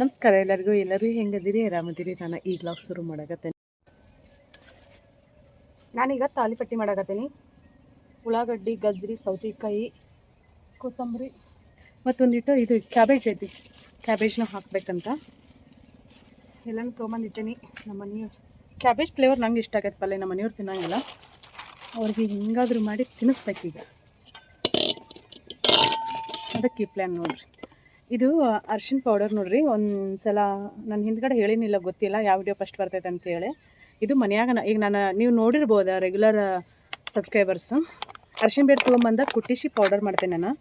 ನಮಸ್ಕಾರ ಎಲ್ಲರೂ ಹೆಂಗದಿರಿ ಆರಾಮದಿರಿ. ನಾನು ಈ ವ್ಲಾಗ್ ಶುರು ಮಾಡಕತ್ತೇನೆ. ನಾನೀಗ ತಾಲಿಪಟ್ಟಿ ಮಾಡಕತ್ತೀನಿ. ಉಳ್ಳಾಗಡ್ಡಿ, ಗಜ್ರಿ, ಸೌತೆಕಾಯಿ, ಕೊತ್ತಂಬರಿ ಮತ್ತೊಂದಿಟ್ಟು ಇದು ಕ್ಯಾಬೇಜ್ ಐತಿ. ಕ್ಯಾಬೇಜ್ನ ಹಾಕ್ಬೇಕಂತ ಎಲ್ಲನೂ ತೊಗೊಂಬಂದಿದ್ದೀನಿ. ನಮ್ಮ ಮನೆಯವ್ರು ಕ್ಯಾಬೇಜ್ ಫ್ಲೇವರ್ ನಂಗೆ ಇಷ್ಟ ಆಗತ್ತೆ. ಪಲ್ಯ ನಮ್ಮ ಮನೆಯವ್ರು ತಿನ್ನೋಂಗಿಲ್ಲ. ಅವ್ರಿಗೆ ಹಿಂಗಾದ್ರೂ ಮಾಡಿ ತಿನ್ನಿಸ್ಬೇಕೀಗ. ಅದಕ್ಕೆ ಈ ಪ್ಲ್ಯಾನ್ ನೋಡ್ರಿ. ಇದು ಅರ್ಶಿನ ಪೌಡರ್ ನೋಡ್ರಿ. ಒಂದು ಸಲ ನಾನು ಹಿಂದ್ಗಡೆ ಹೇಳಿನಿಲ್ಲ, ಗೊತ್ತಿಲ್ಲ ಯಾವ ವಿಡಿಯೋ ಫಸ್ಟ್ ಬರ್ತೈತೆ ಅಂತೇಳಿ. ಇದು ಮನ್ಯಾಗ ಈಗ ನೀವು ನೋಡಿರ್ಬೋದ ರೆಗ್ಯುಲರ್ ಸಬ್ಸ್ಕ್ರೈಬರ್ಸು. ಅರ್ಶಿನ ಬೇರು ತೊಗೊಂಬಂದ ಕುಟ್ಟಿಸಿ ಪೌಡರ್ ಮಾಡ್ತೇನೆ ನಾನು.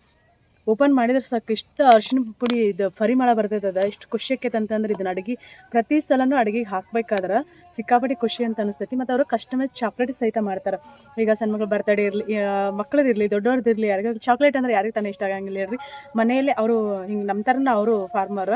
ಓಪನ್ ಮಾಡಿದ್ರೆ ಸಾಕು ಇಷ್ಟು ಅರ್ಶಿನ ಪುಡಿ ಇದು ಪರಿಮಳ ಬರ್ತೈತದ. ಇಷ್ಟು ಖುಷಿ ಆಕೈತೆ ಅಂತಂದ್ರೆ ಇದನ್ನ ಅಡುಗೆ ಪ್ರತಿ ಸಲನೂ ಅಡುಗೆಗೆ ಹಾಕ್ಬೇಕಾದ್ರೆ ಸಿಕ್ಕಾಪಟ್ಟೆ ಖುಷಿ ಅಂತ ಅನಿಸ್ತೈತಿ. ಮತ್ತು ಅವರು ಕಸ್ಟಮೈಸ್ ಚಾಕ್ಲೇಟ್ ಸಹಿತ ಮಾಡ್ತಾರೆ. ಈಗ ಸಣ್ಣ ಮಗಳು ಬರ್ತಡೇ ಇರಲಿ, ಮಕ್ಕಳದಿರಲಿ, ದೊಡ್ಡವ್ರದ್ದಿರಲಿ, ಯಾರಿಗೂ ಚಾಕ್ಲೇಟ್ ಅಂದ್ರೆ ಯಾರಿಗೆ ತಾನೇ ಇಷ್ಟ ಆಗಂಗಿಲ್ಲ ಇರಲಿ. ಮನೆಯಲ್ಲೇ ಅವರು ಹಿಂಗೆ ನಮ್ಮ ಥರನ ಅವರು ಫಾರ್ಮರ್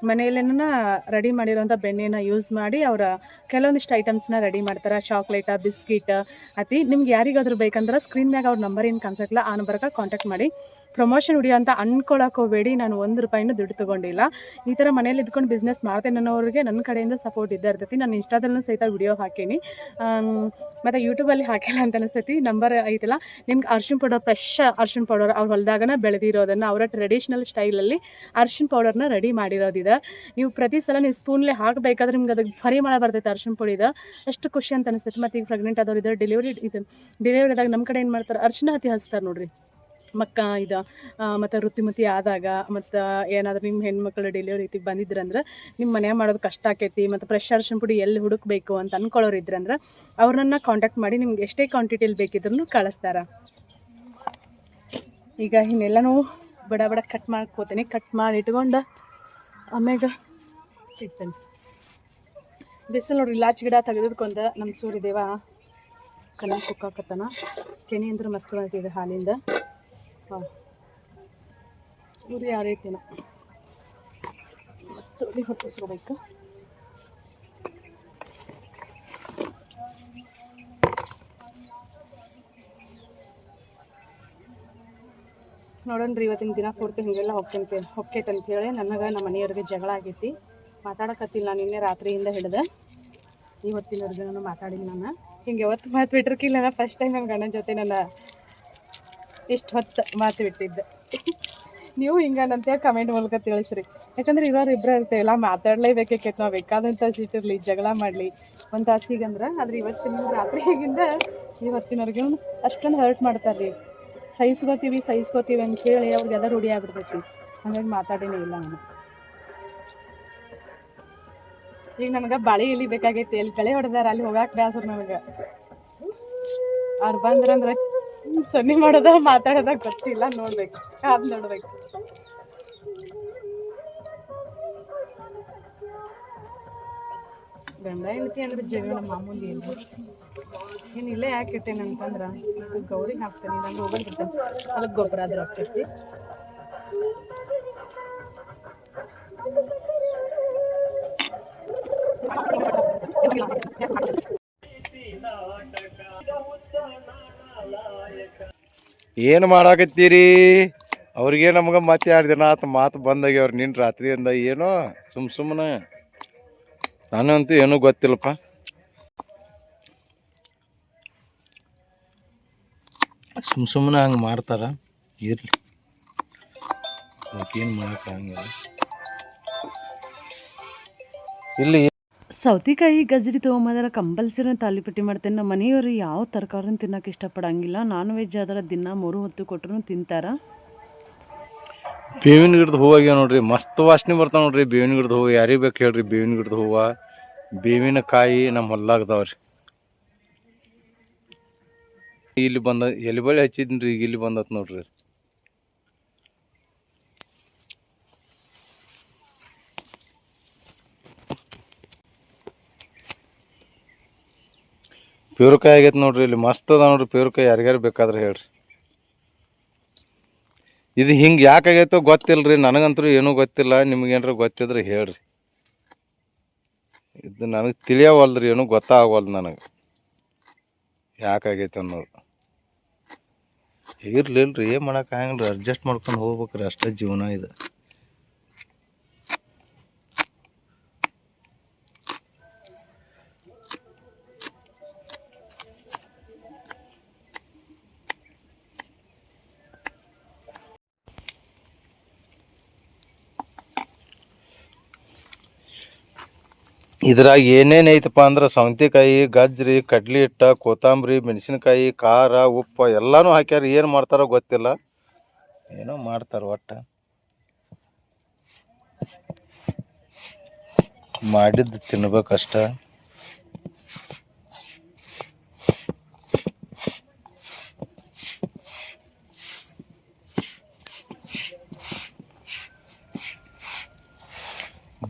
ಮನೆಯಲ್ಲೇನ ರೆಡಿ ಮಾಡಿರೋಂಥ ಬೆಣ್ಣೆನ ಯೂಸ್ ಮಾಡಿ ಅವರ ಕೆಲವೊಂದಿಷ್ಟು ಐಟಮ್ಸ್ನ ರೆಡಿ ಮಾಡ್ತಾರೆ. ಚಾಕ್ಲೇಟ, ಬಿಸ್ಕಿಟ್ ಅತಿ ನಿಮ್ಗೆ ಯಾರಿಗಾದ್ರೂ ಬೇಕಂದ್ರೆ ಸ್ಕ್ರೀನ್ ಮ್ಯಾಗ ಅವ್ರ ನಂಬರ್ ಏನು ಕಾಣಿಸಕ್ಕಿಲ್ಲ, ಆ ನಂಬರ್ಗೆ ಕಾಂಟ್ಯಾಕ್ಟ್ ಮಾಡಿ. ಪ್ರಮೋಷನ್ ವಿಡಿಯೋ ಅಂತ ಅನ್ಕೊಳಕ್ಕೆ ಹೋಗಬೇಡಿ. ನಾನು ₹1 ದುಡ್ಡು ತೊಗೊಂಡಿಲ್ಲ. ಈ ಥರ ಮನೇಲಿ ಇದ್ಕೊಂಡು ಬಿಸ್ನೆಸ್ ಮಾಡ್ತೇನೆ ಅನ್ನೋರಿಗೆ ನನ್ನ ಕಡೆಯಿಂದ ಸಪೋರ್ಟ್ ಇದ್ದೇ ಇರ್ತೈತಿ. ನಾನು ಇನ್ಸ್ಟಾದಲ್ಲೂ ಸಹಿತ ವಿಡಿಯೋ ಹಾಕೀನಿ, ಮತ್ತು ಯೂಟ್ಯೂಬಲ್ಲಿ ಹಾಕಿಲ್ಲ ಅಂತ ಅನಿಸ್ತೈತಿ. ನಂಬರ್ ಐತಲ್ಲ, ನಿಮ್ಗೆ ಅರ್ಶಿನ ಪೌಡರ್, ಫ್ರೆಶ್ ಅರ್ಶಿನ ಪೌಡರ್ ಅವ್ರ ಹೊಲದಾಗನ ಬೆಳೆದಿರೋದನ್ನು ಅವರ ಟ್ರೆಡಿಷ್ನಲ್ ಸ್ಟೈಲಲ್ಲಿ ಅರ್ಶಿನ ಪೌಡರ್ನ ರೆಡಿ ಮಾಡಿರೋದಿದೆ. ನೀವು ಪ್ರತಿ ಸಲ ನೀವು ಸ್ಪೂನ್ಲೆ ಹಾಕಬೇಕಾದ್ರೆ ನಿಮ್ಗೆ ಅದಕ್ಕೆ ಪರಿಮಳ ಬರ್ತೈತೆ ಅರ್ಶಿನ ಪುಡಿದ. ಅಷ್ಟು ಖುಷಿ ಅಂತ ಅನಿಸ್ತೈತಿ. ಮತ್ತು ಈಗ ಪ್ರೆಗ್ನೆಂಟ್ ಆದವ್ರು ಇದ್ದಾರೆ, ಡೆಲಿವರಿದಾಗ ನಮ್ಮ ಕಡೆ ಏನು ಮಾಡ್ತಾರೆ, ಅರ್ಶಿನ ಹಚ್ತಾರೆ ನೋಡ್ರಿ ಇದು ಮತ್ತು ಋತುಮತಿ ಆದಾಗ. ಮತ್ತು ಏನಾದರೂ ನಿಮ್ಮ ಹೆಣ್ಮಕ್ಳು ಡೆಲಿವರಿ ಐತಿ ಬಂದಿದ್ರಂದ್ರೆ ನಿಮ್ಮ ಮನ್ಯಾಗ ಮಾಡೋದು ಕಷ್ಟ ಆಕೈತಿ, ಮತ್ತು ಫ್ರೆಶ್ ಅರ್ಶಿನ ಪುಡಿ ಎಲ್ಲಿ ಹುಡುಕಬೇಕು ಅಂತ ಅಂದ್ಕೊಳ್ಳೋರು ಇದ್ರಂದ್ರೆ ಅವ್ರನ್ನ ಕಾಂಟ್ಯಾಕ್ಟ್ ಮಾಡಿ ನಿಮ್ಗೆ ಎಷ್ಟೇ ಕ್ವಾಂಟಿಟಿಯಲ್ಲಿ ಬೇಕಿದ್ರೂ ಕಳಿಸ್ತಾರೆ. ಈಗ ಇನ್ನೆಲ್ಲನೂ ಬಡ ಕಟ್ ಮಾಡ್ಕೋತೀನಿ. ಕಟ್ ಮಾಡಿ ಇಟ್ಕೊಂಡು ಆಮ್ಯಾಗ ಸಿಗ್ತೇನೆ. ಬಿಸಿಲು ನೋಡ್ರಿ, ಇಲಾಚಿ ಗಿಡ ತೆಗೆದುಕೊಂಡು ನಮ್ಮ ಸೂರ್ಯದೇವ ಕಣ್ಣ ಕುಕ್ಕಾಕತ್ತಾನ. ಕೆನೆ ಅಂದ್ರೆ ಮಸ್ತ್ ಆಗ್ತಿದೆ ಹಾಲಿಂದ. ಇವ್ರು ಯಾರೈತೇನೋ ಮತ್ತು ಹೊತ್ತಿಸ್ಕೋಬೇಕು. ನೋಡೋಣ್ರಿ, ಇವತ್ತಿನ ದಿನ ಪೂರ್ತಿ ಹಿಂಗೆಲ್ಲ ಹೊಕ್ಕೇಟ್ ಅಂತೇಳಿ ನನಗೆ ನಮ್ಮ ಮನೆಯವ್ರಿಗೆ ಜಗಳ ಆಗೈತಿ. ಮಾತಾಡಕತ್ತಿಲ್ಲ ನಾನು ನಿನ್ನೆ ರಾತ್ರಿಯಿಂದ ಹಿಡಿದು ಇವತ್ತಿನವರೆಗೂ ನಾನು ಮಾತಾಡಿಲ್ಲ. ನಾನು ಹಿಂಗೆ ಯಾವತ್ತು ಮಾತು ಬಿಟ್ಟಿರ್ಕಿಲ್ಲ. ನಾನು ಫಸ್ಟ್ ಟೈಮ್ ನಮ್ಮ ಗಂಡನ ಜೊತೆ ನಾನು ಇಷ್ಟು ಹೊತ್ತು ಮಾತು ಬಿಟ್ಟಿದ್ದೆ. ನೀವು ಹಿಂಗಂತೇಳಿ ಕಮೆಂಟ್ ಮೂಲಕ ತಿಳಿಸ್ರಿ. ಯಾಕಂದ್ರೆ ಇಬ್ಬರು ಇರ್ತೇವಲ್ಲ, ಮಾತಾಡಲೇಬೇಕೈತೆ. ನಾವು ಬೇಕಾದಂಥ ಸೀಟಿರಲಿ, ಜಗಳ ಮಾಡಲಿ ಒಂದು ತಾಸಿಗಂದ್ರೆ. ಆದರೆ ಇವತ್ತಿನ ರಾತ್ರಿಗಿಂದ ಇವತ್ತಿನವರೆಗೂ ಅಷ್ಟೊಂದು ಹರ್ಟ್ ಮಾಡ್ತಾರೆ ರೀ. ಸಹಿಸ್ಕೋತೀವಿ ಅಂತೇಳಿ ಅವ್ರಿಗೆ ಎಲ್ಲ ರೂಢಿ ಆಗ್ಬಿಡ್ತೈತಿ. ಹಾಗಾಗಿ ಮಾತಾಡೇನೇ ಇಲ್ಲ ನಾನು. ಈಗ ನನಗೆ ಬಾಳೆ ಎಲ್ಲಿ ಬೇಕಾಗೈತಿ, ಎಲ್ಲಿ ಕಳೆ ಹೊಡೆದಾರ ಅಲ್ಲಿ ಹೋಗಕ್ಕೆ ಬೇಸರ ನನಗೆ. ಅವ್ರು ಬಂದ್ರಂದ್ರೆ ಸೊನ್ನೆ ಮಾಡೋದ ಮಾತಾಡೋದಾಗ ಗೊತ್ತಿಲ್ಲ. ನೋಡ್ಬೇಕು, ಅದು ನೋಡ್ಬೇಕು. ಗಂಡ ಹೆಂಡತಿ ಅಂದ್ರೆ ಜಗಳ ಮಾಮೂಲಿ ಇಲ್ಲ. ಏನು ಇಲ್ಲೇ ಯಾಕೆ ಇಟ್ಟೇನೆ ಅಂತಂದ್ರೆ ಗೌರಿ ಹಾಕ್ತೇನೆ, ನಂಗೆ ಹೋಗ್ಬಿಡ್ತೇನೆ. ಅದಕ್ಕೆ ಗೊಬ್ಬರ ಆದ್ರೂ ಹಾಕ್ತೈತಿ. ಏನು ಮಾಡಾಕತ್ತೀರಿ? ಅವ್ರಿಗೆ ನಮ್ಗೆ ಮತ್ತೆ 2 ದಿನ ಆತು ಮಾತು ಬಂದಾಗ್ಯವ್ರು. ನಿನ್ನ ರಾತ್ರಿಯಿಂದ ಏನೋ ಸುಮ್ಮನೆ ನಾನಂತೂ ಏನೂ ಗೊತ್ತಿಲ್ಲಪ್ಪ. ಸುಮ್ಮನೆ ಹಂಗೆ ಮಾಡ್ತಾರ. ಇರಲಿ, ಏನು ಮಾಡೋಕ್ಕಾಗಂಗಿಲ್ಲ. ಇಲ್ಲಿ ಸೌತೆಕಾಯಿ, ಗಜ್ರಿ ತೊಗೊಂಬಂದ್ರೆ ಕಂಪಲ್ಸರಿ ತಾಲಿಪಟ್ಟಿ ಮಾಡ್ತೇನೆ. ನಮ್ಮ ಮನೆಯವರು ಯಾವ ತರಕಾರಿನ ತಿನ್ನೋಕೆ ಇಷ್ಟಪಡಂಗಿಲ್ಲ. ನಾನ್ ವೆಜ್ ಆದ್ರೆ ದಿನ 3 ಹೊತ್ತು ಕೊಟ್ಟರು ತಿಂತಾರೆ. ಬೇವಿನ ಗಿಡದ ಹೂವಾಗ್ಯಾವ ನೋಡ್ರಿ, ಮಸ್ತ್ ವಾಸನೆ ಬರ್ತಾವೆ ನೋಡ್ರಿ. ಬೇವಿನ ಗಿಡದ ಹೂವು ಯಾರಿಗೆ ಬೇಕು ಹೇಳ್ರಿ. ಬೇವಿನ ಗಿಡದ ಹೂವು, ಬೇವಿನ ಕಾಯಿ ನಮ್ಮ ಹೊಲ್ದಾಗದವ್ರಿ. ಇಲ್ಲಿ ಬಂದ ಎಲೆ ಬಳ್ಳಿ ಹಚ್ಚಿದ್ರಿ, ಈಗ ಇಲ್ಲಿ ಬಂದತ್ ನೋಡ್ರಿ. ಪ್ಯೂರ್ಕಾಯಿ ಆಗೈತೆ ನೋಡ್ರಿ. ಇಲ್ಲಿ ಮಸ್ತ್ ಅದ ನೋಡ್ರಿ ಪ್ಯೂರ್ಕಾಯಿ. ಯಾರಿಗಾರು ಬೇಕಾದ್ರೆ ಹೇಳ್ರಿ. ಇದು ಹಿಂಗೆ ಯಾಕಾಗೈತೋ ಗೊತ್ತಿಲ್ಲರಿ, ನನಗಂತೂ ಏನೂ ಗೊತ್ತಿಲ್ಲ. ನಿಮ್ಗೇನಾರ ಗೊತ್ತಿದ್ರೆ ಹೇಳ್ರಿ. ಇದು ನನಗೆ ತಿಳಿಯವಲ್ರಿ, ಏನೂ ಗೊತ್ತಾಗವಲ್ದು ನನಗೆ ಯಾಕಾಗೈತೆ ಅನ್ನೋದು. ಇರ್ಲಿಲ್ರಿ, ಏನು ಮಾಡೋಕ್ಕಾಗಲ್ರಿ, ಅಡ್ಜಸ್ಟ್ ಮಾಡ್ಕೊಂಡು ಹೋಗ್ಬೇಕ್ರಿ. ಅಷ್ಟೇ ಜೀವನ ಇದು. ಇದ್ರಾಗ ಏನೇನು ಐತಪ್ಪ ಅಂದ್ರೆ ಸೌಂತಿಕಾಯಿ ಗಜ್ರಿ ಕಡ್ಲಿ ಹಿಟ್ಟ ಕೊತ್ತಂಬರಿ ಮೆಣಸಿನ್ಕಾಯಿ ಖಾರ ಉಪ್ಪು ಎಲ್ಲನೂ ಹಾಕ್ಯಾರ. ಏನು ಮಾಡ್ತಾರೋ ಗೊತ್ತಿಲ್ಲ, ಏನೋ ಮಾಡ್ತಾರೆ. ಒಟ್ಟು ಮಾಡಿದ್ದು ತಿನ್ಬೇಕಷ್ಟ.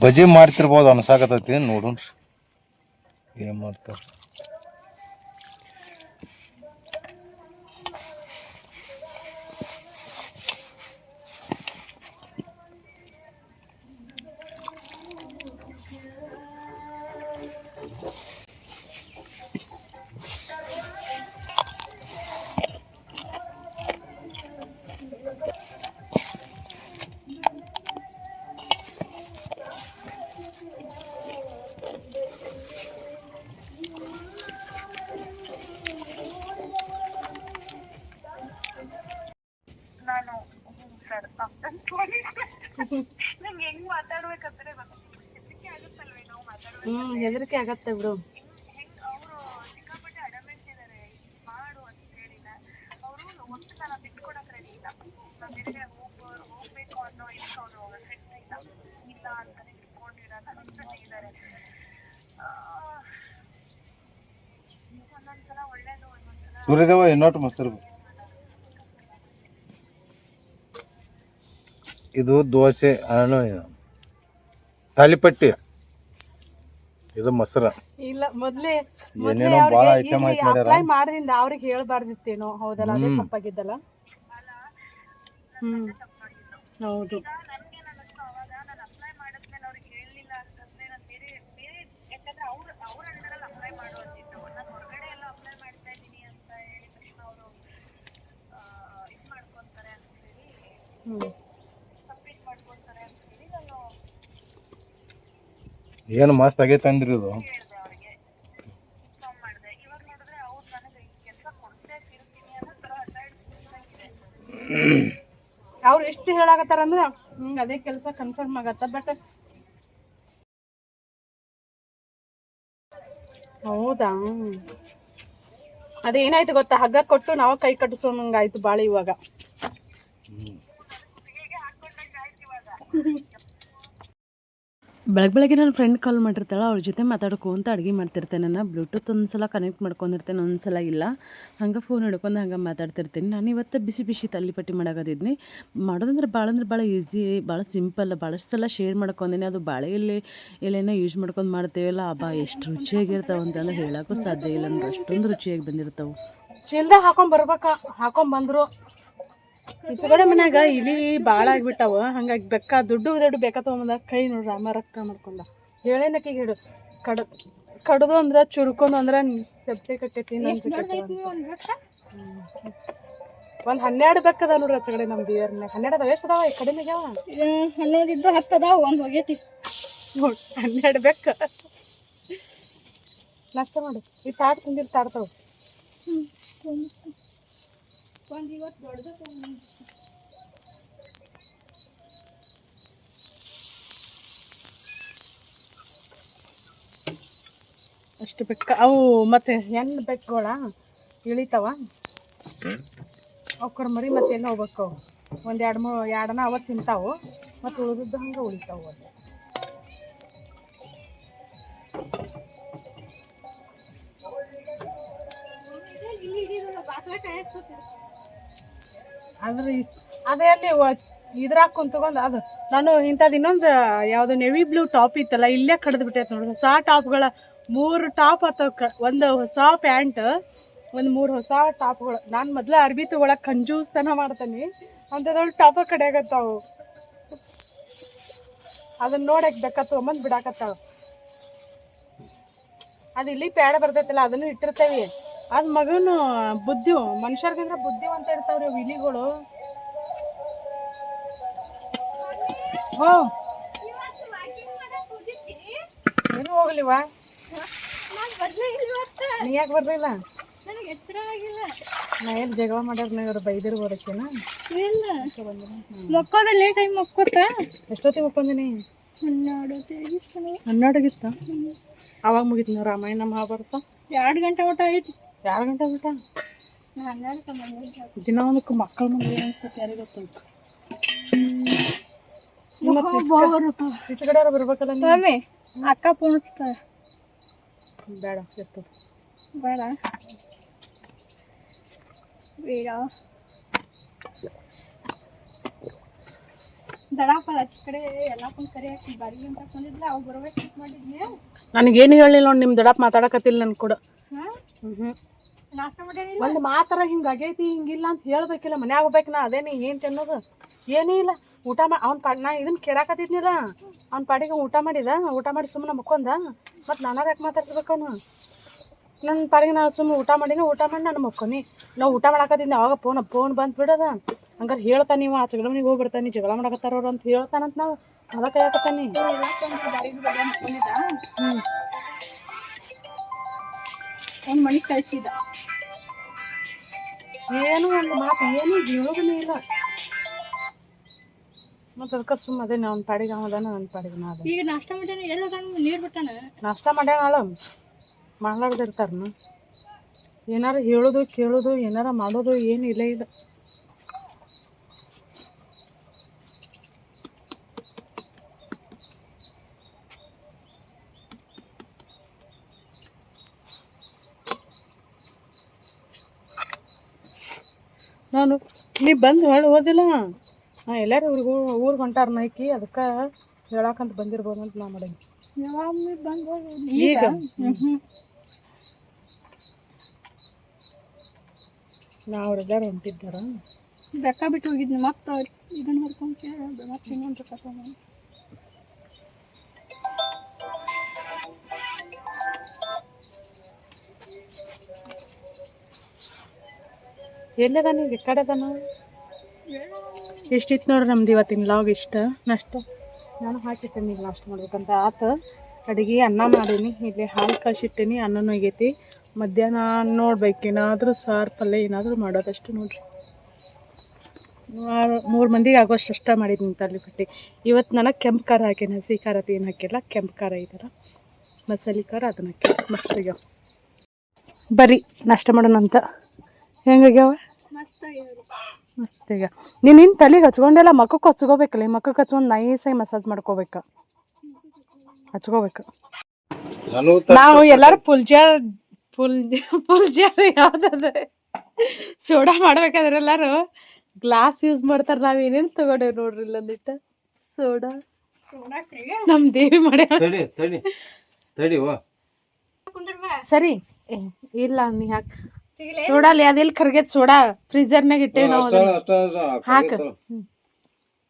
ಬಜಿ ಮಾಡ್ತಿರ್ಬೋದು ಅನ್ಸಾಕತೈತಿ, ನೋಡೋಣ್ರಿ ಏನು ಮಾಡ್ತಾರೆ. ಹೆದರಿಕೆ ಆಗತ್ತೆ ಬಿಡು. ಸೂರ್ಯದೇವ ಇನ್ನೊಟ್ಟು ಮೊಸರು. ಇದು ದೋಸೆ ತಾಲಿಪಟ್ಟಿ, ಇದು ಮೊಸರ. ಇಲ್ಲ ಮೊದ್ಲೇ ಏನೇನೋ ಭಾಳ ಐಟಮ್ ಹಾಕಿ ಮಾಡ್ಯಾರ. ಅಪ್ಲೈ ಮಾಡಿದಿಂದ ಅವ್ರಿಗೆ ಹೇಳ್ಬಾರ್ದಿತ್ತೇನೋ. ಹೌದಲ್ಲ, ಅದೇ ತಪ್ಪಾಗಿದ್ದಲ್ಲ. ಹೌದು. ಏನು ಮಸ್ತ್ ಆಗೈತೆ ಅಂದ್ರಿ ಇದು. ಅವ್ರು ಎಷ್ಟು ಹೇಳಾಕತ್ತಾರಂದ್ರ ಅದೇ ಕೆಲಸ ಕನ್ಫರ್ಮ್ ಆಗತ್ತ. ಬಟ್ ಹೌದಾ, ಅದೇನಾಯ್ತು ಗೊತ್ತಾ, ಹಗ್ಗ ಕೊಟ್ಟು ನಾವು ಕೈ ಕಟ್ಟಿಸೋಂಗಾಯ್ತು ಬಾಳೆ ಇವಾಗ. ಬೆಳಗ್ಗೆ ನನ್ನ ಫ್ರೆಂಡ್ ಕಾಲ್ ಮಾಡಿರ್ತಾಳೆ, ಅವ್ರ ಜೊತೆ ಮಾತಾಡ್ಕೊಂತ ಅಡುಗೆ ಮಾಡ್ತಿರ್ತೇನೆ. ನಾನು ಬ್ಲೂಟೂತ್ ಒಂದ್ಸಲ ಕನೆಕ್ಟ್ ಮಾಡ್ಕೊಂಡಿರ್ತೇನೆ, ಒಂದ್ಸಲ ಇಲ್ಲ. ಹಂಗೆ ಫೋನ್ ಹಿಡ್ಕೊಂಡು ಹಂಗೆ ಮಾತಾಡ್ತಿರ್ತೀನಿ. ನಾನು ಇವತ್ತು ಬಿಸಿ ಬಿಸಿ ತಾಲಿಪಟ್ಟಿ ಮಾಡೋಕತ್ತಿದ್ನಿ. ಮಾಡೋದಂದ್ರೆ ಭಾಳ ಈಸಿ, ಭಾಳ ಸಿಂಪಲ್. ಭಾಳಷ್ಟು ಸಲ ಶೇರ್ ಮಾಡ್ಕೊಂಡೀನಿ. ಅದು ಬಾಳೆ ಎಲೆನ ಯೂಸ್ ಮಾಡ್ಕೊಂಡು ಮಾಡ್ತೇವಲ್ಲ, ಎಷ್ಟು ರುಚಿಯಾಗಿರ್ತಾವೆ ಅಂತಂದ್ರೆ ಹೇಳೋಕ್ಕೂ ಸಾಧ್ಯ ಇಲ್ಲ. ಅಂದ್ರೆ ಅಷ್ಟೊಂದು ರುಚಿಯಾಗಿ ಬಂದಿರ್ತಾವೆ. ಚೀಲ್ದಾಗ ಹಾಕೊಂಡ್ಬಂದ್ರು. ಈಚೆಗಡೆ ಮನ್ಯಾಗ ಇಲಿ ಭಾಳ ಆಗಿಬಿಟ್ಟಾವ. ಹಂಗಾಗಿ ದುಡ್ಡು ಬೇಕಾ ತೊಗೊಂಬಂದ ಕೈ ನೋಡ್ರಿ ರಾಮ ರಕ್ತ ಮಾಡ್ಕೊಂಡ. ಹೇಳೇನಕ್ಕೆ ಹಿಡು ಕಡ್ದು ಅಂದ್ರೆ ಚುರ್ಕೊಂಡು ಅಂದ್ರೆ ಸೆಪ್ಟೆ ಕಟ್ಟೈತಿ. ಒಂದು 12 ಬೆಕ್ಕದ ನೋಡ್ರಿ ಆಚೆಗಡೆ ನಮ್ಮ ದೇವ್ರನ್ಯಾಗ. 12 ಅದಾವ. ಎಷ್ಟು ಅದಾವ ಕಡಿಮೆ ಆಗ್ಯಾವ? 12 ಇದ್ದು 10 ಅದಾವ, ಒಂದು ಹೋಗೈತಿ. 12 ಬೆಕ್ಕ. ನಾಷ್ಟ ಮಾಡಿ ಈ ತಾಟ್ ತಿಂದಿರ್ ತಾಡ್ತಾವ. ಅಷ್ಟು ಬೆಕ್ಕ ಅವು. ಮತ್ತೆ ಹೆಣ್ಣು ಬೆಕ್ಕಗಳ ಇಳಿತಾವ, ಅವಕ್ಕರ ಮರಿ ಮತ್ತೆ ಎಲ್ಲ ಹೋಗ್ಬೇಕು. ಒಂದು 2-3 ಅವತ್ತು ತಿಂತಾವು, ಮತ್ತು ಉಳಿದದ್ದು ಹಂಗೆ ಉಳಿತಾವು. ಅದೇ ಅಲ್ಲಿ ಇದ್ರಾಗ ಕುಂತ್ಕೊಂಡು ಅದು ನಾನು ಇಂಥದ್ದು ಇನ್ನೊಂದು ಯಾವುದು ನೆವಿ ಬ್ಲೂ ಟಾಪ್ ಇತ್ತಲ್ಲ, ಇಲ್ಲೇ ಕಡ್ದು ಬಿಟ್ಟೈತೆ ನೋಡಿ. ಹೊಸ ಟಾಪ್ಗಳ 3 ಟಾಪ್ ಆತವ. ಒಂದು ಹೊಸ ಪ್ಯಾಂಟ್, ಒಂದು 3 ಹೊಸ ಟಾಪ್ಗಳು. ನಾನು ಮೊದಲು ಅರ್ಬಿ ತೊಗೊಳಕ್ಕೆ ಕಂಜೂಸ್ತನ ಮಾಡ್ತೀನಿ, ಅಂಥದ್ರೊಳಗೆ ಟಾಪ ಕಡಿಯಾಗತ್ತಾವು. ಅದನ್ನ ನೋಡಕ್ಕೆ ಬೆಕ್ಕ ತೊಗೊಂಬಂದು ಬಿಡಾಕತ್ತಾವ. ಅದು ಇಲ್ಲಿ ಪ್ಯಾಡ ಬರ್ತೈತಲ್ಲ, ಅದನ್ನು ಇಟ್ಟಿರ್ತೇವೆ. ಅದು ಮಗನು ಬುದ್ಧಿ, ಮನುಷ್ಯರ್ಗಿಂದ್ರೆ ಬುದ್ಧಿವಂತ ಇರ್ತಾವ್ರಿ ಇಲಿಗಳು. ಏನು ಹೋಗ್ಲಿವಾ? ನೀ ಯಾಕೆ ಬರ್ಲಿಲ್ಲ? ನಾ ಏನು ಜಗಳ ಮಾಡ್ಯಾರ ಬೈದಿರ್ ಬರೋಕೇನ? ಇಲ್ಲ, ಮಕ್ಕೋದ ಲೇಟ್ ಆಗಿ ಮಕ್ಕೋತ. ಎಷ್ಟೊತ್ತಿಗೆ ಮಕ್ಕೊಂದಿನಿ? ಹನ್ನೆರಡಾಗಿತ್ತ ಅವಾಗ ಮುಗಿತು ರಾಮಾಯಣ ಮಹಾಭಾರತ 2 ಗಂಟೆ ಊಟ ಐತಿ. 2 ಗಂಟೆ ಊಟ ದಿನ ಒಂದಕ್ಕೆ ಮಕ್ಕಳ ಮುಂದೆ ಅನ್ಸುತ್ತೆ ಯಾರಿಗೆ ಗೊತ್ತುಂಟು. ಈಚೆ ಕಡೆ ಬರ್ಬೇಕಲ್ಲ ನೀವು. ಮಮ್ಮಿ ಅಕ್ಕ ಪೋಣಿಸ್ತಾಳೆ. ಬೇಡ ಎತ್ತು ಬೇಡ ಬೇಡ ದಡಾಪಳ ಆಚೆ ಕಡೆ ಎಲ್ಲ ಕರೆ ಹಾಕಿ ಬಾಡಿಗೆ ಅಂತ ಬಂದಿದ್ಲ ಅವ್ ಬರ್ಬೇಕು ಮಾಡಿದ್ನಿ. ನನಗೇನು ಹೇಳಿಲ್ಲ ನೋಡಿ ನಿಮ್ಮ ದಡಪ್ ಮಾತಾಡಕತ್ತಿಲ್ಲ ನನ್ ಕೂಡ. ನಾಷ್ಟ ಮಾಡೇನಿಲ್ಲ. ಒಂದು ಮಾತರ ಹಿಂಗೆ ಆಗೈತಿ ಹಿಂಗಿಲ್ಲ ಅಂತ ಹೇಳ್ಬೇಕಿಲ್ಲ ಮನ್ಯಾಗ ಹೋಗ್ಬೇಕು ನಾ ಅದೇನಿ ಏನು ತಿನ್ನೋದು ಏನೂ ಇಲ್ಲ. ಊಟ ಅವ್ನ ನಾ ಇದನ್ನ ಕೇಳಾಕತ್ತಿದ್ನಿಲ್ಲ ಅವ್ನ ಪಾಡಿಗೆ ಊಟ ಮಾಡಿ ಸುಮ್ಮನೆ ಮಕ್ಕೊಂದ ಮತ್ತು ನಾನಾರು ಯಾಕೆ ಮಾತಾಡ್ಸ್ಬೇಕು ಅವನು. ನನ್ನ ಪಾಡಿಗೆ ನಾನು ಸುಮ್ಮನೆ ಊಟ ಮಾಡಿ ನಾನು ಮಕ್ಕೊನಿ. ನಾವು ಊಟ ಮಾಡಾಕತ್ತಿದ್ನಿ ಅವಾಗ ಫೋನ್ ಬಂದು ಬಿಡೋದ ಹಂಗಾರೆ ಹೇಳ್ತಾನೆ ನೀವು ಆ ಜಗಳಮನಿಗೆ ಹೋಗ್ಬಿಡ್ತಾನೆ ಜಗಳ ಮಾಡಕತ್ತಾರವ್ರು ಅಂತ ಹೇಳ್ತಾನಂತ ನಾವು ಅದಕ್ಕೆ ಯಾಕತ್ತಾನೆ. ಒಂದು ಮನೆ ಕಳಿಸಿದ ಏನು ಒಂದು ಮಾತು ಏನು ಹೇಳೋದನ್ನೇ ಇಲ್ಲ. ಮತ್ತು ಅದಕ್ಕೆ ಸುಮ್ಮ ಅದೇ ಅವ್ನ ಪಾಡಿಗೆ ಅವದಾನ ನನ್ನ ಪಾಡಿಗೆ ನಾ ಅದ. ಈಗ ನಾಷ್ಟ ಮಾಡ್ಯಾನ ಎಲ್ಲ ನೀರು ಬಿಟ್ಟಾನ. ನಾಷ್ಟ ಮಾಡ್ಯಾನ ಆಳ ಮಾಡ್ಲಾರ್ದಿರ್ತಾರನ ಏನಾರು ಹೇಳೋದು ಕೇಳೋದು ಏನಾರ ಮಾಡೋದು ಏನು ಇಲ್ಲ ಇಲ್ಲ. ನಾನು ನೀ ಬಂದು ಹೊಳ್ಳಿ ಓದಿಲ್ಲ ಹಾಂ ಎಲ್ಲರೂ ಊರಿಗೆ ಹೊಂಟಾರ ನೈಕಿ ಅದಕ್ಕೆ ಹೇಳಕ್ಕಂತ ಬಂದಿರ್ಬೋದು ಅಂತ ನಾ ಮಾಡೀನಿ. ಯಾವಾಗ ಬಂದು ಈಗ ನಾವು ಅವ್ರೆಲ್ಲರೂ ಹೊಂಟಿದ್ದಾರ ಬೆಕ್ಕ ಬಿಟ್ಟು ಹೋಗಿದ್ನಿ ಮತ್ತೆ ಇದನ್ನ ಹೊರ್ಕೊಂಡು ಕೇಳ ಮತ್ತೆ ಇನ್ನೊಂದು ಕಸ ಎಲ್ಲದ ನೀವು ಈ ಕಡೆ ಅದಾನ ಎಷ್ಟಿತ್ತು ನೋಡ್ರಿ ನಮ್ದು ಇವತ್ತಿನ ಲಾಗ್ ಇಷ್ಟ ನಷ್ಟ ನಾನು ಹಾಕಿಟ್ಟೇನೆ ಈಗ ನಾಷ್ಟ ಮಾಡ್ಬೇಕಂತ ಆತ ಅಡುಗೆ ಅನ್ನ ಮಾಡೀನಿ ಇಲ್ಲಿ ಹಾಲು ಕಾಯಿಸಿಟ್ಟೀನಿ ಅನ್ನನೂ ಆಗೈತಿ. ಮಧ್ಯಾಹ್ನ ನೋಡ್ಬೇಕು ಏನಾದರೂ ಸಾರು ಪಲ್ಯ ಏನಾದರೂ ಮಾಡೋದಷ್ಟು ನೋಡ್ರಿ. 3 ಮಂದಿಗೆ ಆಗೋಷ್ಟು ಅಷ್ಟ ಮಾಡಿದ್ದೀನಿ ತಾಲಿಪಟ್ಟಿ. ಇವತ್ತು ನನಗೆ ಕೆಂಪು ಖಾರ ಹಾಕೀನಿ ಹಸಿ ಖಾರ ಏನು ಹಾಕಿಲ್ಲ ಕೆಂಪು ಖಾರ ಈ ಥರ ಮಸಾಲೆ ಖಾರ ಅದನ್ನ ಹಾಕಿ ಮಸ್ತಾಗ್ಯಾವ. ಬರೀ ನಾಷ್ಟ ಮಾಡೋಣ ಅಂತ ಹೆಂಗಾಗ್ಯಾವ ಮಸ್ತಿಗ. ನೀನು ತಲೆಗೆ ಹಚ್ಕೊಂಡೆಲ್ಲ ಮಕ್ಕಕ್ಕೆ ಹಚ್ಕೋಬೇಕಲ್ಲ ಮಕ್ಕಕ್ಕೆ ಹಚ್ಕೊಂಡು ನೈಸಾಗಿ ಮಸಾಜ್ ಮಾಡ್ಕೋಬೇಕು ಹಚ್ಕೋಬೇಕು. ನಾವು ಎಲ್ಲರೂ ಫುಲ್ ಜಾರ್ ಯಾವ್ದದ ಸೋಡಾ ಮಾಡ್ಬೇಕಾದ್ರೆ ಎಲ್ಲರೂ ಗ್ಲಾಸ್ ಯೂಸ್ ಮಾಡ್ತಾರೆ. ನಾವು ಏನೇನು ತಗೊಂಡೇವಿ ನೋಡ್ರಿ ಇಲ್ಲೊಂದಿಟ್ಟು ಸೋಡಾ ನಮ್ಮ ದೇವಿ ಮಾಡ್ಯಾವ. ಸರಿ ಇಲ್ಲ ನೀ ಹಾಕ್ ಸೋಡಾ ಅಲ್ಲಿ ಅದೆಲ್ಲಿ ಕರ್ಗೈತ್ ಸೋಡಾ ಫ್ರೀಜರ್ನಾಗ ಇಟ್ಟೇವಿ ನಾವು ಹಾಕ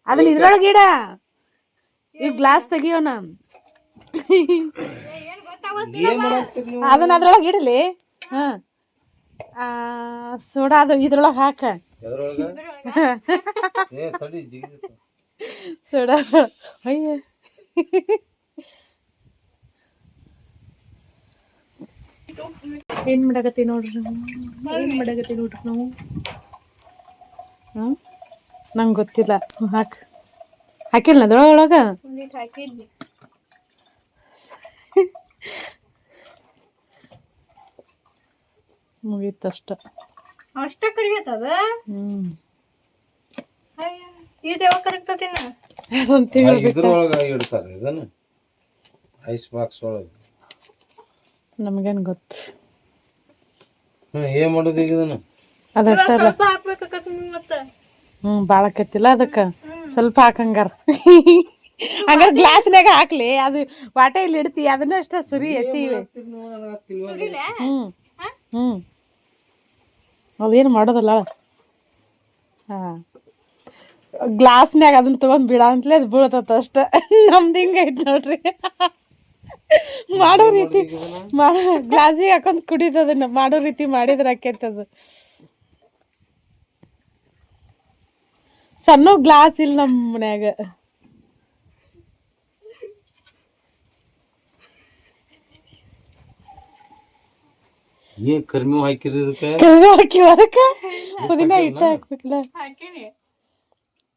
ಅದನ್ನ ಇದ್ರೊಳಗೆ ಇಡ ಈ ಗ್ಲಾಸ್ ತೆಗಿಯೋಣ ಅದನ್ನ ಅದ್ರೊಳಗೆ ಇಡಲಿ. ಹಾಂ ಸೋಡಾ ಅದು ಇದ್ರೊಳಗೆ ಹಾಕ ಸೋಡಾ ಅಯ್ಯ ಏನು ಮಾಡಾಕತ್ತೀವಿ ನೋಡ್ರಿ ನಾವು ಹಾಂ ನಂಗೆ ಗೊತ್ತಿಲ್ಲ ಹಾಕಿಲ್ಲ ಅದ್ರೊಳಗೆ ಹಾಕಿದ್ವಿ ಮುಗೀತಷ್ಟ ಅಷ್ಟ ಕರಿಗತ್ತದ. ಇದು ಯಾವಾಗ ಕರಗ್ತತಿನ ಅದೊಂದು ತಿಂಗಳು ಇದ್ರೊಳಗೆ ಇಡ್ತಾರೆ ಇದನ್ನು ಐಸ್ ಬಾಕ್ಸ್ ಒಳಗೆ ನಮಗೇನು ಗೊತ್ತು. ಏನು ಮಾಡೋದು ಈಗ ಇದನ್ನು ಅದಟ್ಟಲ್ಲ ಸ್ವಲ್ಪ ಹಾಕ್ಬೇಕಾಕತ್ತ ಮತ್ತೆ ಭಾಳ ಕೆತ್ತಿಲ್ಲ ಅದಕ್ಕೆ ಸ್ವಲ್ಪ ಹಾಕಂಗಾರ ಹಂಗಾರೆ ಗ್ಲಾಸ್ನಾಗ ಹಾಕ್ಲಿ ಅದು ವಾಟೆ ಇಲ್ಲಿ ಇಡ್ತಿ ಅದನ್ನ ಅಷ್ಟ ಸುರಿ ಎತ್ತೀವಿ. ಅದೇನು ಮಾಡೋದಲ್ಲ ಹಾಂ ಗ್ಲಾಸ್ನಾಗ ಅದನ್ನ ತೊಗೊಂಡು ಬಿಡ ಅಂತಲೇ ಅದು ಬೀಳ್ತತ್ತ ಅಷ್ಟ. ನಮ್ದು ಹಿಂಗೈತೆ ನೋಡ್ರಿ ಮಾಡೋ ರೀತಿ ಗ್ಲಾಸಿಗೆ ಹಾಕೊಂಡು ಕುಡಿತದನ್ನ ಮಾಡೋ ರೀತಿ ಮಾಡಿದ್ರೆ ಆಕೈತದು. ಸಣ್ಣ ಗ್ಲಾಸ್ ಇಲ್ಲ ನಮ್ಮ ಮನ್ಯಾಗ. ಕರ್ಮಿ ಹಾಕಿರಿ ಹಾಕಿ ಅದಕ್ಕೆ ಪುದೀನ ಹಿಟ್ಟು ಹಾಕ್ಬೇಕಲ್ಲ.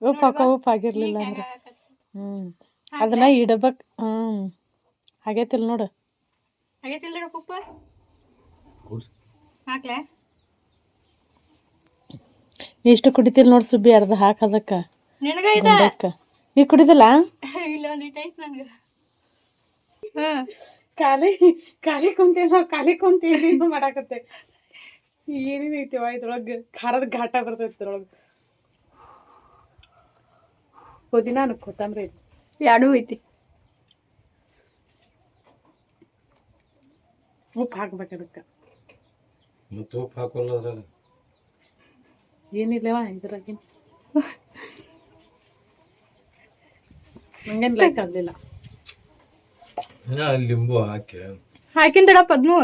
ಉಪ್ಪು ಆಗಿರ್ಲಿಲ್ಲ ಅಂದ್ರೆ ಅದನ್ನ ಇಡಬೇಕು. ಆಗೈತಿಲ್ಲ ನೋಡು. ಆಗೈತಿಲ್ರಿ ಪಪ್ಪ ಹಾಕ್ಲೆ ನೀ ಇಷ್ಟು ಕುಡಿತಿಲ್ಲ ನೋಡಿ ಸುಬ್ಬಿ, ಅರ್ಧ ಹಾಕದಕ್ಕ ನಿನಗ ಇದ ನೀ ಕುಡಿದಿಲ್ಲ? ಇಲ್ಲ ಒಂದಿಟ್ಟು ಐತಿ ನಂಗೆ. ಖಾಲಿ ಖಾಲಿ ಕುಂತೇವಿ ಖಾಲಿ ಕುಂತೇವಿ ಮಾಡಾಕತ್ತೆ. ಏನೇನೈತಿವ ಇದ್ರೊಳಗೆ? ಖಾರದ ಘಾಟ ಬರ್ತೈತಿ ಇದ್ರೊಳಗೆ. ಪುದೀನ ಕೊತ್ತಂಬರಿ ಐತಿ, ಎರಡೂ ಐತಿ. ಉಪ್ಪು ಹಾಕ್ಬೇಕು ಅದಕ್ಕೆ. ಮತ್ತು ಉಪ್ಪು ಹಾಕೋಲ್ಲ ಅದ್ರಾಗ. ಏನಿಲ್ಲವ ಇದ್ರಾಗಿನ ನಂಗೇನು ಲೈಕ್ ಆಗಲಿಲ್ಲ. ಲಿಂಬು ಹಾಕಿ ಹಾಕಿನ ತಡ ಪದ್ಮು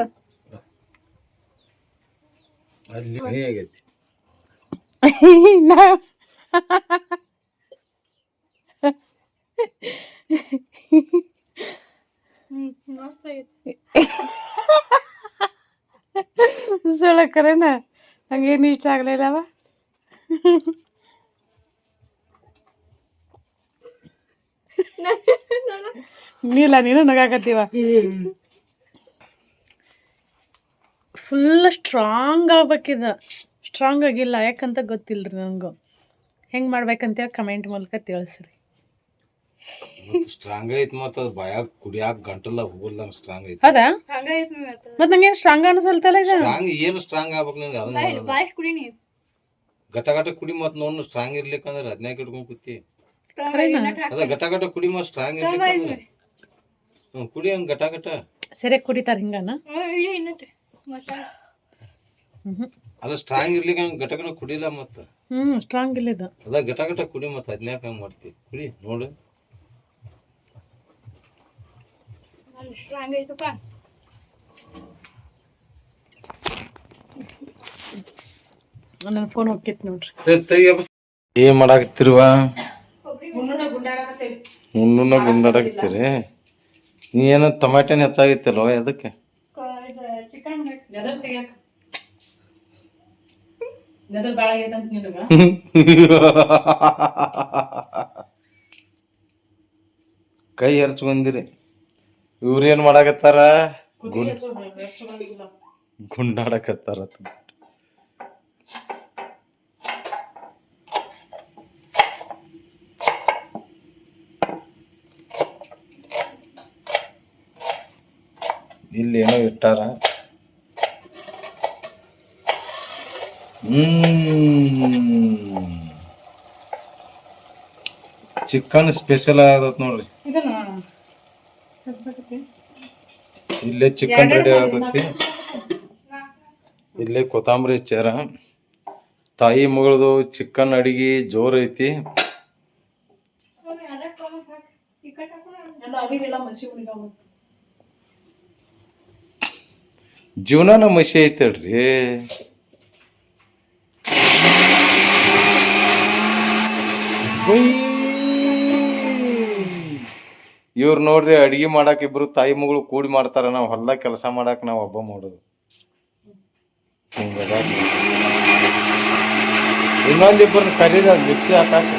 ಅಲ್ಲಿ ಹೇಗೈತಿ ಮಸ್ತ್ ಆಗೈತಿ. ಸುಳ್ಳ ಕರೆನ ಹಂಗೇನು ಇಷ್ಟ ಆಗ್ಲಿಲ್ಲವ. ನೀಲ್ಲ ನೀನು ನಗಾಕತ್ತೀವ. ಫುಲ್ ಸ್ಟ್ರಾಂಗ್ ಆಗ್ಬೇಕಿದ. ಸ್ಟ್ರಾಂಗ್ ಆಗಿಲ್ಲ ಯಾಕಂತ ಗೊತ್ತಿಲ್ರಿ ನನಗೂ. ಹೆಂಗೆ ಮಾಡ್ಬೇಕಂತೇಳಿ ಕಮೆಂಟ್ ಮೂಲಕ ತಿಳಿಸ್ರಿ. ಸ್ಟ್ರಾಂಗ್ ಐತಿ ಮತ್ತು ಅದು ಬಾಯಾಗ ಕುಡಿಯಾಕ ಗಂಟಲ್ಲ ಹೋಗಲ್ದಂಗ ಸ್ಟ್ರಾಂಗ್ ಐತಿ. ಹೌದಾ? ಹಂಗೈತಿ ಮತ್ತೆ ನಂಗೇನು ಸ್ಟ್ರಾಂಗ್ ಅನಿಸಲ್ತಲ್ಲ ಇದು. ಸ್ಟ್ರಾಂಗ್ ಏನು ಸ್ಟ್ರಾಂಗ್ ಆಗ್ಬೇಕು ನಿನ್ಗೆ ಅದನ್ನ ಬಾಯ್ಸ್ ಕುಡಿ ನೀ ಗಟ ಗಟ ಕುಡಿ ಮತ್ತು ನೋಡು ಸ್ಟ್ರಾಂಗ್ ಇರ್ಲಿಕ್ಕಂದ್ರೆ ಹದಿನಾಲ್ಕು ಇಟ್ಕೊಂಡು ಕೂತಿ. ಅದ ಗಟ ಗಟ ಕುಡಿ ಮತ್ತು ಸ್ಟ್ರಾಂಗ್ ಇರ್ಲಿಕ್ಕಂದ್ರೆ ಕುಡಿ ಹಂಗೆ ಗಟ ಗಟ ಸರಿ ಕುಡಿತಾರ ಹಿಂಗನ? ಮಸಾಲ ಅಲ್ಲ ಸ್ಟ್ರಾಂಗ್ ಇರ್ಲಿಕ್ಕೆ ಹಂಗೆ ಗಟ ಗಟ ಕುಡಿಲ್ಲ ಮತ್ತು. ಸ್ಟ್ರಾಂಗ್ ಇಲ್ಲ ಇದು. ಅದ ಗಟ ಗಟ ಕುಡಿ ಮತ್ತು ಹದಿನಾಲ್ಕು ಹಂಗೆ ಮಾಡ್ತಿ ಕುಡಿ ನೋಡು. ಸ್ಟ್ರಾಂಗ್ ಐತಪ್ಪ. ನನ್ನ ಫೋನ್ ಹೋಗ್ತೈತಿ ನೋಡ್ರಿ. ಏನ್ ಮಾಡಾಕತ್ತಿರುವ? ಹುಣ್ಣುನ ಗುಂಡಾಡಕತ್ತೀರಿ. ನೀ ಏನೋ ಟೊಮ್ಯಾಟೋನ ಹೆಚ್ಚಾಗಿತ್ತಲ್ವ ಅದಕ್ಕೆ? ಕೈ ಹರ್ಚ್ಕೊಂಡಿರಿ. ಇವ್ರೇನ್ ಮಾಡಾಕತ್ತಾರ? ಗುಂಡಾಡಕತ್ತಾರ. ಇಲ್ಲಿ ಏನೋ ಇಟ್ಟಾರ. ಚಿಕನ್ ಸ್ಪೆಷಲ್ ಆಗತ್ ನೋಡ್ರಿ. ಇಲ್ಲೇ ಚಿಕನ್ ರೆಡಿ ಆಗತೈತಿ. ಇಲ್ಲೇ ಕೊತ್ತಂಬರಿ ಹಚ್ಚಾರ. ತಾಯಿ ಮಗಳದು ಚಿಕನ್ ಅಡಿಗೆ ಜೋರ್ ಐತಿ. ಜೀವನಾನ ಮಸಿ ಐತಲ್ರಿ. ಇವ್ರು ನೋಡ್ರಿ ಅಡಿಗೆ ಮಾಡಾಕ ಇಬ್ರು ತಾಯಿ ಮಗಳು ಕೂಡಿ ಮಾಡ್ತಾರ. ನಾವು ಹೊಲ್ದಾಗ ಕೆಲಸ ಮಾಡಾಕ ನಾವು ಒಬ್ಬ ಮಾಡೋದು. ಹಿಂಗದ ಇನ್ನೊಂದಿಬ್ಬರನ್ನ ಕರೀದ ಮಿಕ್ಸಿ ಹಾಕಾಕ.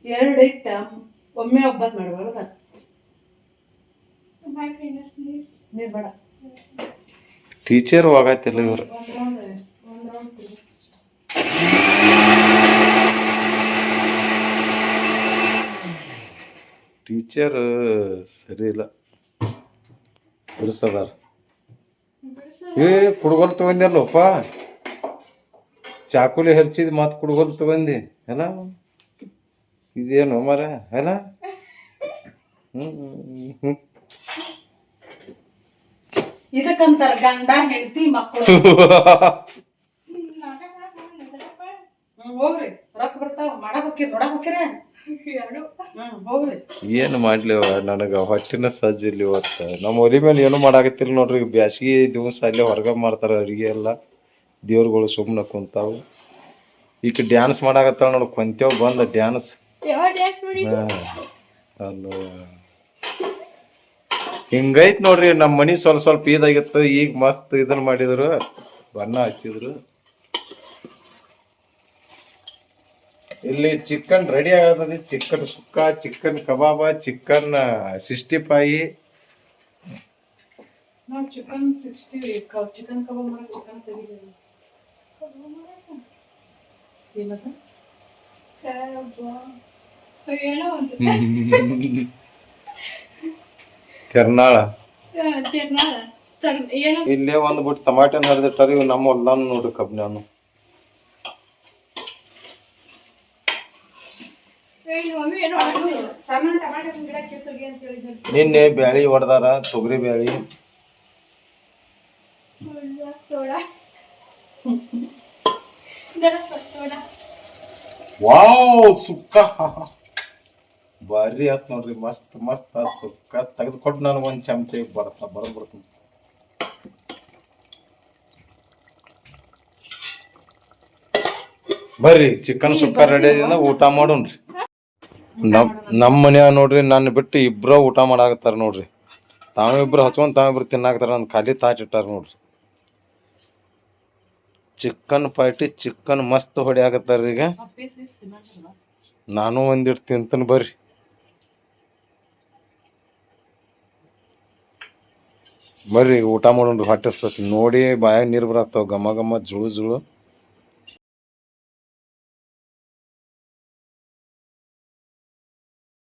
ಎರಡು ಇಟ್ಟ ಒಮ್ಮೆ ಒಬ್ಬತ್ ಮಾಡಬಾರ್ದ. ನೀರ್ ಬೇಡ. ಟೀಚರ್ ಹೋಗತ್ತಿಲ್ಲ ಇವ್ರು. ಟೀಚರ್ ಸರಿ ಇಲ್ಲ, ಬಿಡಿಸದಾರ. ಕುಡ್ಗೋಲ್ ತಗೊಂಡ್ಯಲ್ಲಪ್ಪ. ಚಾಕುಲಿ ಹರ್ಚಿದ್ ಮತ್ ಕುಡ್ಗೋಲ್ ತಗೊಂಡಿ ಎಲ್ಲ. ಇದೇನು ಮರ ಅಲ್ಲ? ಇದಕ್ಕಂತಾರ ಗಂಡ ಹೆಂಡತಿ ಮಕ್ಕಳು. ಹೋಗ್ರಿ ರೊಕ್ಕ ಬರ್ತಾವ ಮಾಡಕ್ ಹೋಗ್ರಿ ನೋಡಕ್ ಹೋಗ್ಯಾರ. ಹೋಗ್ರಿ ಏನು ಮಾಡ್ಲಿವ ನನಗ ಹೊಟ್ಟಿನ ಸಜ್ಜಿಲ್ಲ ಇವತ್ತು. ನಮ್ಮ ಒಲಿ ಮೇಲೆ ಏನು ಮಾಡಾಕತ್ತಿಲ್ಲ ನೋಡ್ರಿ. ಬ್ಯಾಸಿಗೆ ದಿವಸ ಅಲ್ಲೇ ಹೊರಗ ಮಾಡ್ತಾರ ಅಡಿಗೆ ಎಲ್ಲ. ದೇವ್ರುಗಳು ಸುಮ್ಮನೆ ಕುಂತಾವು. ಈಗ ಡ್ಯಾನ್ಸ್ ಮಾಡಾಕತ್ತಾವ ನೋಡು. ಕೊಂತೇವ್ ಬಂದ ಡ್ಯಾನ್ಸ್. ಅಲ್ಲ ಹಿಂಗೈತ್ ನೋಡ್ರಿ. ನಮ್ಮ ಮನಿ ಸ್ವಲ್ಪ ಸ್ವಲ್ಪ ಇದಾಗಿತ್ತು. ಈಗ ಮಸ್ತ್ ಇದನ್ನ ಮಾಡಿದ್ರು, ಬಣ್ಣ ಹಚ್ಚಿದ್ರು. ಇಲ್ಲಿ ಚಿಕನ್ ರೆಡಿ ಆಗತದೆ. ಚಿಕನ್ ಸುಕ್ಕ, ಚಿಕನ್ ಕಬಾಬ, ಚಿಕನ್ 65. ನಾವು ಚಿಕನ್ 60 ಚಿಕನ್ ಕಬಾಬ್ ಮಾಡಿ ಚಿಕನ್ ತೆಗಿತೀವಿ. ಏನದು ಏನೋ ಒಂದು ಕೆರ್ನಾಳ. ತಿರ್ನಾಳ ಏನೋ ಇಲ್ಲೇ ಒಂದ್ ಬಿಟ್ಟು ಟಮಾಟೆ ಹರಿದಿಟ್ಟಾರ. ಇವ್ ನಮ್ಮ ಹೊಲ್ದಾನ ನೋಡ್ರಿ ಕಬ್ಬಿನಾನು. ಮಮ್ಮಿ ಏನೋ ಸಣ್ಣ ಟಮಾಟೆ ಗಿಡ ಕಿತ್ತೋಗಿ ಅಂತ ಹೇಳಿದ್ರು. ನಿನ್ನೆ ಬ್ಯಾಳಿ ಹೊಡೆದಾರ, ತೊಗರಿ ಬ್ಯಾಳಿ. ಸೋಡಾ ಸೋಡಾ ವಾವ್ ಸುಕ್ಕ ಭಾರಿ ಆತ್ ನೋಡ್ರಿ. ಮಸ್ತ್ ಮಸ್ತ್ ಆತ್ ಸುಕ್ಕ. ತೆಗೆದು ಕೊಟ್ಟು ನನಗೆ ಒಂದ್ ಚಮಚ ಬರ್ತೀನಿ. ಬರ್ರಿ ಚಿಕನ್ ಸುಕ್ಕ ರೆಡಿ ಆದಿಂದ ಊಟ ಮಾಡೋಣ್ರಿ. ನಮ್ಮ ಮನ್ಯಾಗ ನೋಡ್ರಿ ನನ್ನ ಬಿಟ್ಟು ಇಬ್ರ ಊಟ ಮಾಡಾಕತ್ತಾರ ನೋಡ್ರಿ. ತಾವಿಬ್ರು ಹಚ್ಕೊಂಡ್ ತಾವಿಬ್ರು ತಿನ್ನಾಕತ್ತಾರ. ನನ್ ಖಾಲಿ ತಾಟ್ ಇಟ್ಟಾರ ನೋಡ್ರಿ. ಚಿಕನ್ ಪಾರ್ಟಿ ಚಿಕನ್ ಮಸ್ತ್ ಹೊಡಿಯಾಕತ್ತಾರ. ಈಗ ನಾನು ಒಂದಿಟ್ಟು ತಿಂತೀನಿ ಬರ್ರಿ. ಬರ್ರಿ ಊಟ ಮಾಡೋಣ್ರಿ. ಹೊಟ್ಟೆ ಹಸ್ದೈತಿ ನೋಡಿ. ಬಾಯಾಗ ನೀರು ಬರತ್ತಾವ ಘಮ ಘಮ ಜುಳು ಜುಳು.